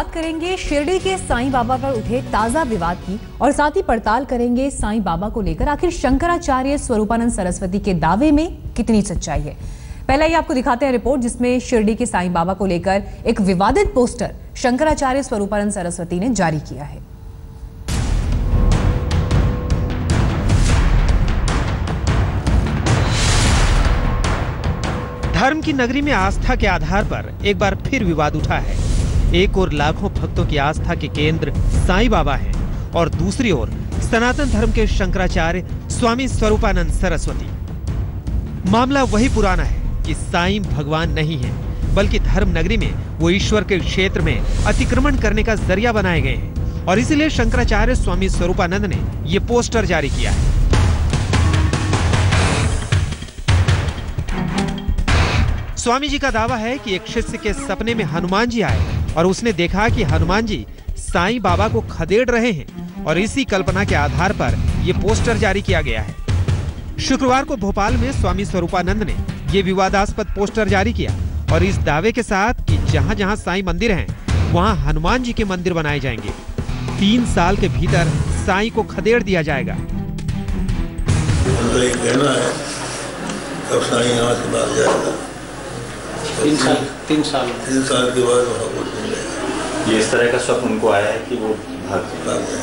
बात करेंगे शिरडी के साईं बाबा पर उठे ताजा विवाद की और साथ ही पड़ताल करेंगे साईं बाबा को लेकर आखिर शंकराचार्य स्वरूपानंद सरस्वती के दावे में कितनी सच्चाई है। पहले ही आपको दिखाते हैं रिपोर्ट जिसमें शिरडी के साईं बाबा को लेकर एक विवादित पोस्टर शंकराचार्य स्वरूपानंद सरस्वती ने जारी किया है। धर्म की नगरी में आस्था के आधार पर एक बार फिर विवाद उठा है। एक ओर लाखों भक्तों की आस्था के केंद्र साईं बाबा हैं और दूसरी ओर सनातन धर्म के शंकराचार्य स्वामी स्वरूपानंद सरस्वती। मामला वही पुराना है कि साईं भगवान नहीं है, बल्कि धर्म नगरी में वो ईश्वर के क्षेत्र में अतिक्रमण करने का जरिया बनाए गए हैं और इसीलिए शंकराचार्य स्वामी स्वरूपानंद ने ये पोस्टर जारी किया है। स्वामी जी का दावा है कि एक शिष्य के सपने में हनुमान जी आए और उसने देखा कि हनुमान जी साईं बाबा को खदेड़ रहे हैं और इसी कल्पना के आधार पर यह पोस्टर जारी किया गया है। शुक्रवार को भोपाल में स्वामी स्वरूपानंद ने ये विवादास्पद पोस्टर जारी किया और इस दावे के साथ कि जहां जहां साईं मंदिर हैं, वहां हनुमान जी के मंदिर बनाए जाएंगे। 3 साल के भीतर साईं को खदेड़ दिया जाएगा। तीन साल के बाद ये इस तरह का स्वप्न उनको आया है कि वो भाग जाएंगे।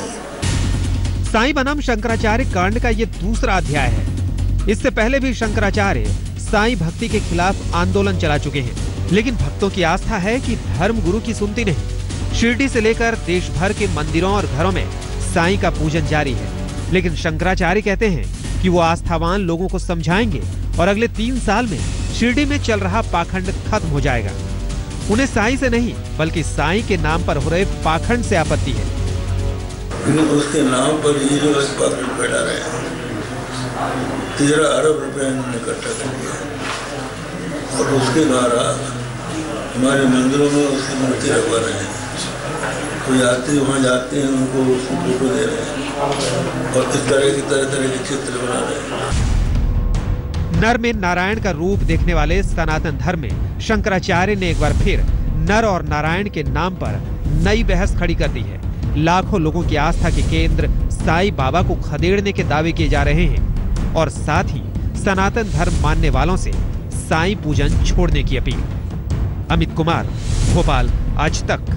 साईं बनाम शंकराचार्य कांड का ये दूसरा अध्याय है। इससे पहले भी शंकराचार्य साईं भक्ति के खिलाफ आंदोलन चला चुके हैं, लेकिन भक्तों की आस्था है कि धर्म गुरु की सुनती नहीं। शिरडी से लेकर देश भर के मंदिरों और घरों में साईं का पूजन जारी है, लेकिन शंकराचार्य कहते हैं कि वो आस्थावान लोगों को समझाएंगे और अगले 3 साल में शिरडी में चल रहा पाखंड खत्म हो जाएगा। उन्हें साईं से नहीं बल्कि साईं के नाम पर हो रहे पाखंड से आपत्ति है। उसके नाम पर ये जो पाखंड फैला रहे हैं, 13 अरब रुपए इन्होंने इकट्ठा कर दिया और उसके द्वारा हमारे मंदिरों में उसकी मूर्ति रखवा रहे हैं। तो यात्री वहाँ जाते हैं, उनको उसकी फोटो दे रहे हैं और इस तरह के चित्र बना रहे हैं। नर में नारायण का रूप देखने वाले सनातन धर्म में शंकराचार्य ने एक बार फिर नर और नारायण के नाम पर नई बहस खड़ी कर दी है। लाखों लोगों की आस्था के केंद्र साईं बाबा को खदेड़ने के दावे किए जा रहे हैं और साथ ही सनातन धर्म मानने वालों से साईं पूजन छोड़ने की अपील। अमित कुमार, भोपाल, आज तक।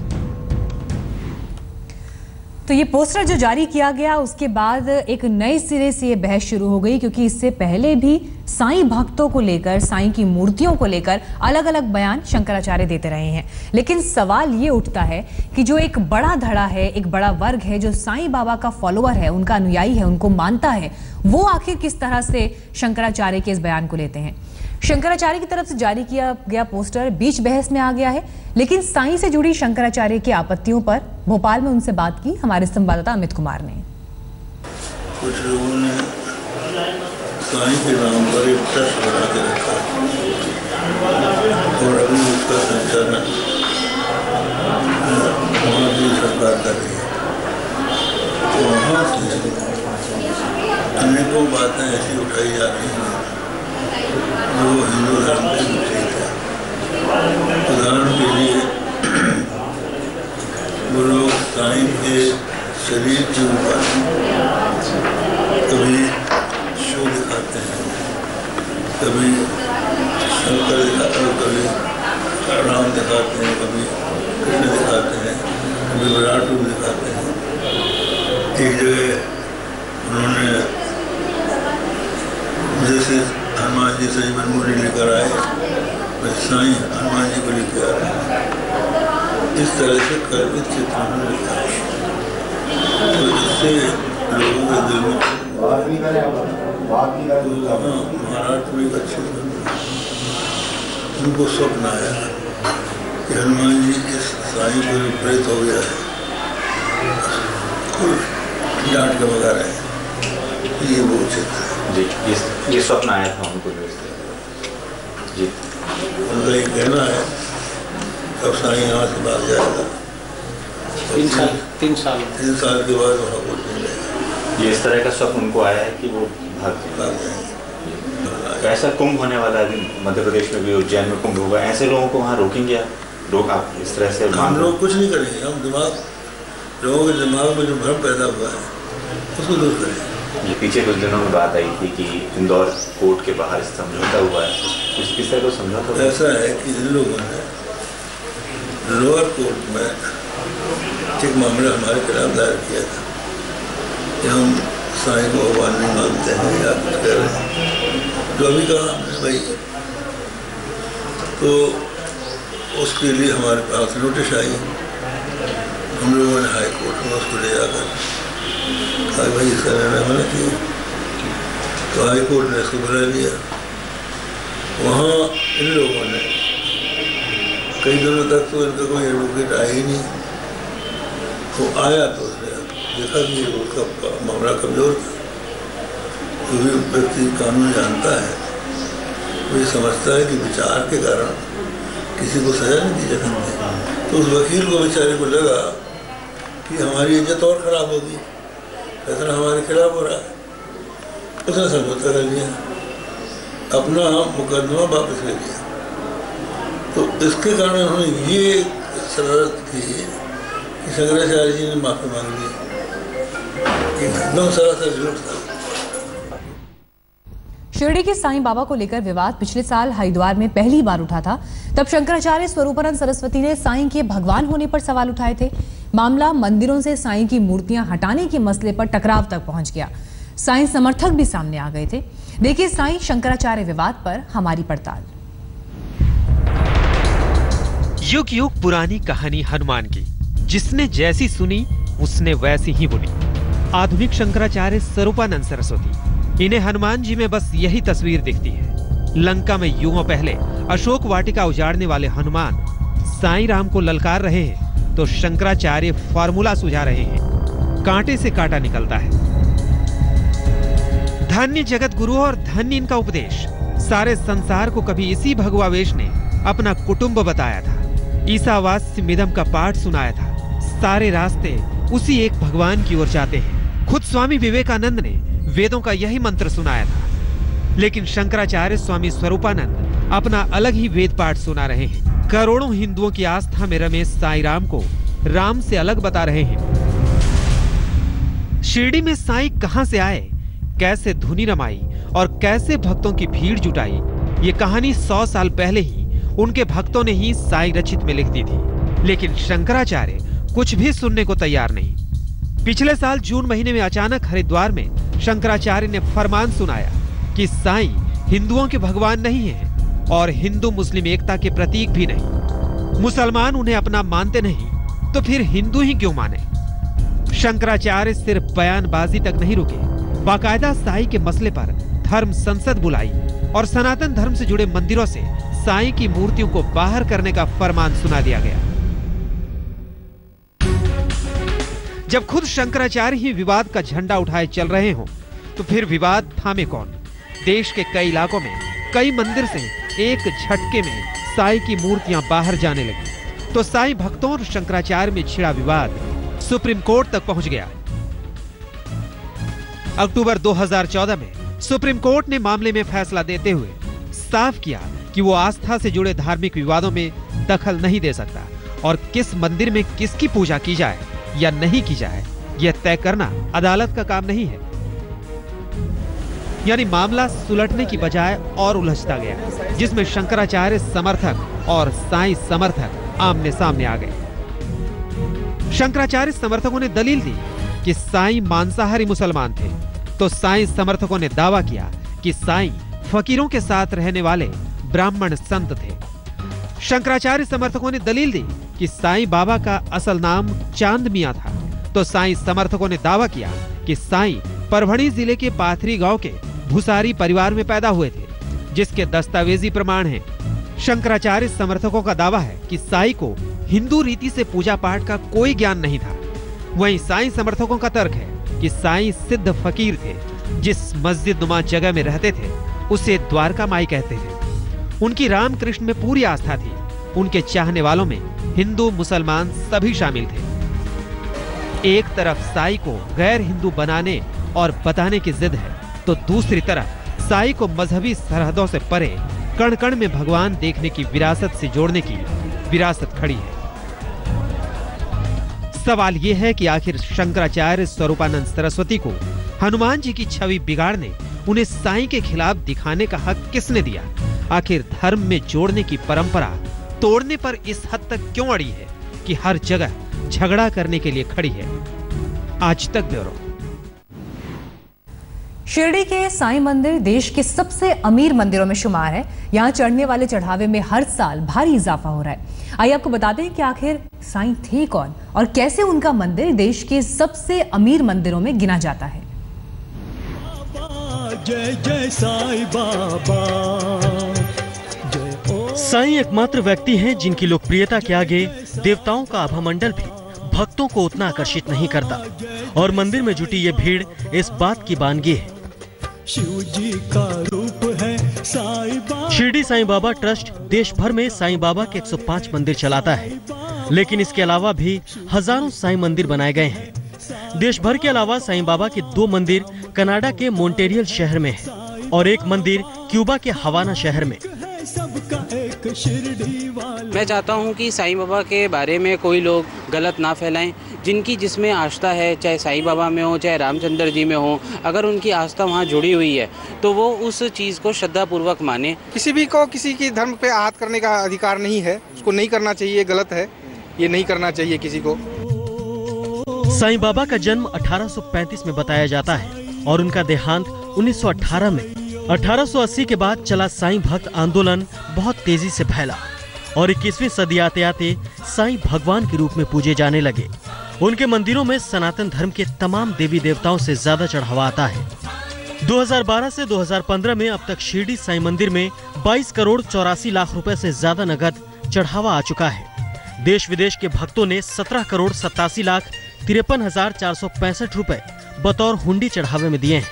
तो ये पोस्टर जो जारी किया गया उसके बाद एक नए सिरे से ये बहस शुरू हो गई, क्योंकि इससे पहले भी साईं भक्तों को लेकर, साईं की मूर्तियों को लेकर अलग अलग बयान शंकराचार्य देते रहे हैं। लेकिन सवाल ये उठता है कि जो एक बड़ा धड़ा है, एक बड़ा वर्ग है जो साईं बाबा का फॉलोअर है, उनका अनुयायी है, उनको मानता है, वो आखिर किस तरह से शंकराचार्य के इस बयान को लेते हैं। शंकराचार्य की तरफ से जारी किया गया पोस्टर बीच बहस में आ गया है, लेकिन साईं से जुड़ी शंकराचार्य की आपत्तियों पर भोपाल में उनसे बात की हमारे संवाददाता अमित कुमार ने। कुछ लोगों ने साईं के नाम पर एक ट्रस्ट बना के रखा और अभी उसका संचालन मोदी सरकार कर रही है। तो वहाँ से अनेकों बातें ऐसी उठाई जा रही हैं जो हिंदू धर्म के विपरीत है। उदाहरण के लिए वो लोग साईं के शरीर के ऊपर कभी शिव दिखाते हैं, कभी शंकर दिखाते हैं, कभी राम दिखाते हैं, कभी कृष्ण दिखाते हैं, कभी विराट रूप दिखाते हैं। एक जगह उन्होंने जैसे हनुमान जी से जीवन मूर्ति लेकर आए, वैसे साईं हनुमान जी को लेकर आ रहे हैं। इस तरह से कल्पित चित्र में लिखा है, तो इससे लोगों के दिल में महाराष्ट्र में एक अच्छे उनको स्वप्न आया कि हनुमान जी इस साईं को प्रेत हो गया है, डांट के भगा रहे हैं। ये वो चित्र है जी। ये स्वप्न आया था उनको जी। उनका एक कहना है अब साईं यहाँ से भाग जाएगा। 3 साल के बाद वहाँ पहुँच जाएगा। ये इस तरह का स्वप्न उनको आया है कि वो भाग जाएंगे। ऐसा कुंभ होने वाला है, मध्य प्रदेश में भी उज्जैन में कुंभ होगा, ऐसे लोगों को वहाँ रोकेंगे आप? लोग आप इस तरह से हम लोग कुछ नहीं करेंगे, हम लोगों के दिमाग में जो भ्रम पैदा हुआ है उसको दूर करेंगे। ये पीछे कुछ दिनों में बात आई थी कि इंदौर कोर्ट के बाहर समझौता हुआ है, कुछ किस तरह का समझौता? ऐसा है कि इन लोगों ने लोअर कोर्ट में एक मामला हमारे खिलाफ दायर किया था कि हम साईं को भगवान नहीं मानते हैं या कुछ कह रहे हैं, जो अभी कहा हमने भाई। तो उसके लिए हमारे पास नोटिस आई, हम लोगों ने हाई कोर्ट में उसको ले जाकर कहा भाई इसका निर्णय होना चाहिए। तो हाई कोर्ट ने इसको बुला लिया। वहाँ इन लोगों ने कई दिनों तक तो इनका कोई एडवोकेट आया ही नहीं। तो आया तो उसने देखा कि उसका मामला कमज़ोर था। जो भी व्यक्ति कानून जानता है वो ये समझता है कि विचार के कारण किसी को सजा नहीं दी जा सकती। तो उस वकील को बेचारे को लगा कि हमारी इज्जत और ख़राब होगी, फैसला हमारे खिलाफ हो रहा है। उसने समझौता कर लिया, अपना मुकदमा वापस ले लिया। तो इसके कारण उन्होंने ये शरारत की कि शंकराचार्य जी ने माफ़ी मांग ली। एकदम सरासर झूठ था। शिरडी के साईं बाबा को लेकर विवाद पिछले साल हरिद्वार में पहली बार उठा था। तब शंकराचार्य स्वरूपानंद सरस्वती ने साईं के भगवान होने पर सवाल उठाए थे। मामला मंदिरों से साईं की मूर्तियां हटाने के मसले पर टकराव तक पहुंच गया। साईं समर्थक भी सामने आ गए थे। देखिए साईं शंकराचार्य विवाद पर हमारी पड़ताल। युग युग पुरानी कहानी हनुमान की, जिसने जैसी सुनी उसने वैसी ही बोली। आधुनिक शंकराचार्य स्वरूपानंद सरस्वती, इन्हें हनुमान जी में बस यही तस्वीर दिखती है। लंका में युगों पहले अशोक वाटिका उजाड़ने वाले हनुमान साईं राम को ललकार रहे हैं, तो शंकराचार्य फार्मूला सुझा रहे हैं। कांटे से कांटा निकलता है। धन्य जगत गुरु और धन्य इनका उपदेश। सारे संसार को कभी इसी भगवावेश ने अपना कुटुंब बताया था। ईसावास्य मिदम का पाठ सुनाया था। सारे रास्ते उसी एक भगवान की ओर जाते हैं। खुद स्वामी विवेकानंद ने वेदों का यही मंत्र सुनाया था। लेकिन शंकराचार्य स्वामी स्वरूपानंद अपना अलग ही वेद पाठ सुना रहे हैं। करोड़ों हिंदुओं की आस्था में रमे साईं राम को राम से अलग बता रहे हैं। शिरडी में साईं कहां से आए, कैसे धुनी रमाई और कैसे भक्तों की भीड़ जुटाई, ये कहानी 100 साल पहले ही उनके भक्तों ने ही साईं रचित में लिख दी थी। लेकिन शंकराचार्य कुछ भी सुनने को तैयार नहीं। पिछले साल जून महीने में अचानक हरिद्वार में शंकराचार्य ने फरमान सुनाया कि साईं हिंदुओं के भगवान नहीं हैं और हिंदू मुस्लिम एकता के प्रतीक भी नहीं। मुसलमान उन्हें अपना मानते नहीं तो फिर हिंदू ही क्यों माने। शंकराचार्य सिर्फ बयानबाजी तक नहीं रुके, बाकायदा साईं के मसले पर धर्म संसद बुलाई और सनातन धर्म से जुड़े मंदिरों से साईं की मूर्तियों को बाहर करने का फरमान सुना दिया गया। जब खुद शंकराचार्य ही विवाद का झंडा उठाए चल रहे हों, तो फिर विवाद थामे कौन। देश के कई इलाकों में कई मंदिर से एक झटके में साईं की मूर्तियां बाहर जाने लगी, तो साईं भक्तों और शंकराचार्य में छिड़ा विवाद सुप्रीम कोर्ट तक पहुंच गया। अक्टूबर 2014 में सुप्रीम कोर्ट ने मामले में फैसला देते हुए साफ किया कि वो आस्था से जुड़े धार्मिक विवादों में दखल नहीं दे सकता और किस मंदिर में किसकी पूजा की जाए या नहीं की जाए, यह तय करना अदालत का काम नहीं है। यानी मामला सुलटने की बजाय और उलझता गया, जिसमें शंकराचार्य समर्थक और साईं समर्थक आमने सामने आ गए। शंकराचार्य समर्थकों ने दलील दी कि साईं मांसाहारी मुसलमान थे, तो साईं समर्थकों ने दावा किया कि साईं फकीरों के साथ रहने वाले ब्राह्मण संत थे। शंकराचार्य समर्थकों ने दलील दी कि साईं बाबा का असल नाम चांद मियां था, तो साईं समर्थकों ने दावा किया कि साईं परभणी जिले के पाथरी गांव के भुसारी परिवार में पैदा हुए थे, जिसके दस्तावेजी प्रमाण हैं। शंकराचार्य समर्थकों का दावा है कि साईं को हिंदू रीति से पूजा पाठ का कोई ज्ञान नहीं था। वहीं साईं समर्थकों का तर्क है कि साईं सिद्ध फकीर थे, जिस मस्जिद नुमा जगह में रहते थे उसे द्वारका माई कहते थे। उनकी रामकृष्ण में पूरी आस्था थी। उनके चाहने वालों में हिंदू मुसलमान सभी शामिल थे। एक तरफ साईं को गैर हिंदू बनाने और बताने की जिद है, तो दूसरी तरफ साईं को मजहबी सरहदों से परे कण कण में भगवान देखने की विरासत से जोड़ने की विरासत खड़ी है। सवाल यह है कि आखिर शंकराचार्य स्वरूपानंद सरस्वती को हनुमान जी की छवि बिगाड़ने, उन्हें साईं के खिलाफ दिखाने का हक किसने दिया? आखिर धर्म में जोड़ने की परंपरा तोड़ने पर इस हद तक क्यों अड़ी है कि हर जगह झगड़ा करने के लिए खड़ी है? आज तक ब्यूरो। शिरडी के साईं मंदिर देश के सबसे अमीर मंदिरों में शुमार है। यहाँ चढ़ने वाले चढ़ावे में हर साल भारी इजाफा हो रहा है। आइए आपको बताते हैं कि आखिर साईं थे कौन और कैसे उनका मंदिर देश के सबसे अमीर मंदिरों में गिना जाता है। जय जय साईं बाबा। साईं एकमात्र व्यक्ति हैं जिनकी लोकप्रियता के आगे देवताओं का आभामंडल भी भक्तों को उतना आकर्षित नहीं करता, और मंदिर में जुटी ये भीड़ इस बात की बानगी है। शिव जी का रूप है साईं बाबा। शिरडी साईं बाबा ट्रस्ट देश भर में साईं बाबा के 105 मंदिर चलाता है, लेकिन इसके अलावा भी हजारों साईं मंदिर बनाए गए हैं। देश भर के अलावा साईं बाबा के 2 मंदिर कनाडा के मॉन्ट्रियल शहर में है और एक मंदिर क्यूबा के हवाना शहर में। मैं चाहता हूं कि साईं बाबा के बारे में कोई लोग गलत ना फैलाएं। जिनकी जिसमें आस्था है, चाहे साईं बाबा में हो चाहे रामचंद्र जी में हो, अगर उनकी आस्था वहां जुड़ी हुई है तो वो उस चीज़ को श्रद्धापूर्वक माने। किसी भी को किसी की धर्म पे आहत करने का अधिकार नहीं है, उसको नहीं करना चाहिए, गलत है, ये नहीं करना चाहिए किसी को। साईं बाबा का जन्म 1835 में बताया जाता है और उनका देहांत 1918 में। 1880 के बाद चला साईं भक्त आंदोलन बहुत तेजी से फैला और 21वीं सदी आते आते साईं भगवान के रूप में पूजे जाने लगे। उनके मंदिरों में सनातन धर्म के तमाम देवी देवताओं से ज्यादा चढ़ावा आता है। 2012 से 2015 में अब तक शिरडी साईं मंदिर में 22 करोड़ 84 लाख रुपए से ज्यादा नगद चढ़ावा आ चुका है। देश विदेश के भक्तों ने 17 करोड़ 87 लाख 53,465 रुपए बतौर हुंडी चढ़ावे में दिए हैं,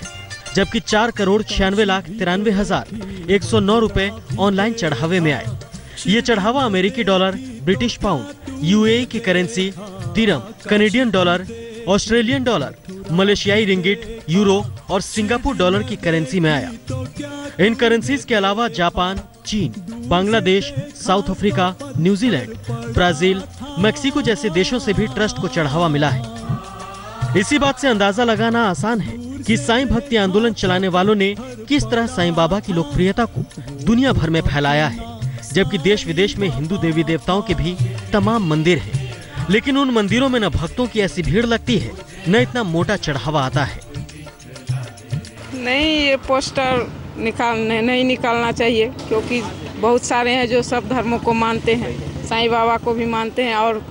जबकि 4 करोड़ 96 लाख 93,109 रुपए ऑनलाइन चढ़ावे में आए। ये चढ़ावा अमेरिकी डॉलर, ब्रिटिश पाउंड, यूएई की करेंसी, दिरहम, कनेडियन डॉलर, ऑस्ट्रेलियन डॉलर, मलेशियाई रिंगिट, यूरो और सिंगापुर डॉलर की करेंसी में आया। इन करेंसीज के अलावा जापान, चीन, Bangladesh, South Africa, New Zealand, Brazil, Mexico जैसे देशों से भी ट्रस्ट को चढ़ावा मिला है। इसी बात से अंदाजा लगाना आसान है कि साईं भक्ति आंदोलन चलाने वालों ने किस तरह साईं बाबा की लोकप्रियता को दुनिया भर में फैलाया है, जबकि देश विदेश में हिंदू देवी देवताओं के भी तमाम मंदिर हैं, लेकिन उन मंदिरों में न भक्तों की ऐसी भीड़ लगती है, न इतना मोटा चढ़ावा आता है। नहीं, ये पोस्टर नहीं निकालना चाहिए, क्योंकि बहुत सारे हैं जो सब धर्मों को मानते हैं, साईं बाबा को भी मानते हैं और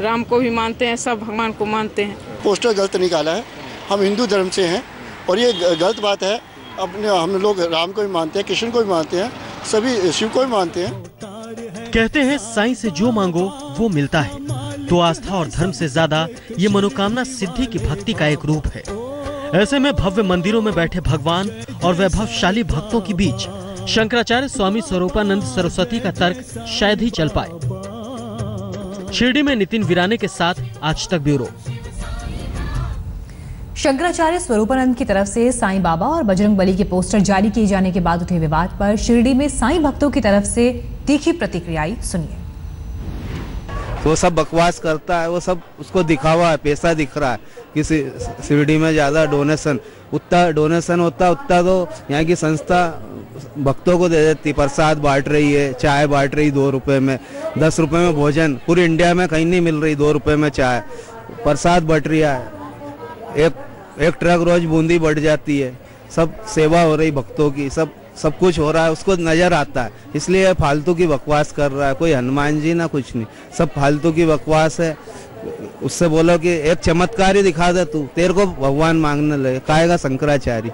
राम को भी मानते हैं, सब भगवान को मानते हैं। पोस्टर गलत निकाला है। हम हिंदू धर्म से हैं और ये गलत बात है। अपने हम लोग राम को भी मानते हैं, कृष्ण को भी मानते हैं, सभी शिव को भी मानते हैं। कहते हैं साईं से जो मांगो वो मिलता है, तो आस्था और धर्म से ज्यादा ये मनोकामना सिद्धि की भक्ति का एक रूप है। ऐसे में भव्य मंदिरों में बैठे भगवान और वैभवशाली भक्तों के बीच शंकराचार्य स्वामी स्वरूपानंद सरस्वती का तर्क शायद ही चल पाए। शिरडी में नितिन वीराने के साथ आज तक ब्यूरो। शंकराचार्य स्वरूपानंद की तरफ से साईं बाबा और बजरंगबली के पोस्टर जारी किए जाने के बाद उठे विवाद पर शिरडी में साईं भक्तों की तरफ से तीखी प्रतिक्रिया आई, सुनिए। वो सब बकवास करता है, वो सब उसको दिखावा है, पैसा दिख रहा है कि शिरडी में ज्यादा डोनेशन, उतना डोनेशन होता उतना तो यहाँ की संस्था भक्तों को दे देती। प्रसाद बांट रही है, चाय बांट रही 2 रुपए में, 10 रुपए में भोजन, पूरी इंडिया में कहीं नहीं मिल रही 2 रुपए में चाय, प्रसाद बट रही है, एक ट्रक रोज बूंदी बढ़ जाती है, सब सेवा हो रही भक्तों की, सब कुछ हो रहा है, उसको नजर आता है, इसलिए फालतू की बकवास कर रहा है। कोई हनुमान जी ना कुछ नहीं, सब फालतू की बकवास है। उससे बोलो कि एक चमत्कार ही दिखा दे तू, तेरे को भगवान मांगने लगे, काहेगा शंकराचार्य।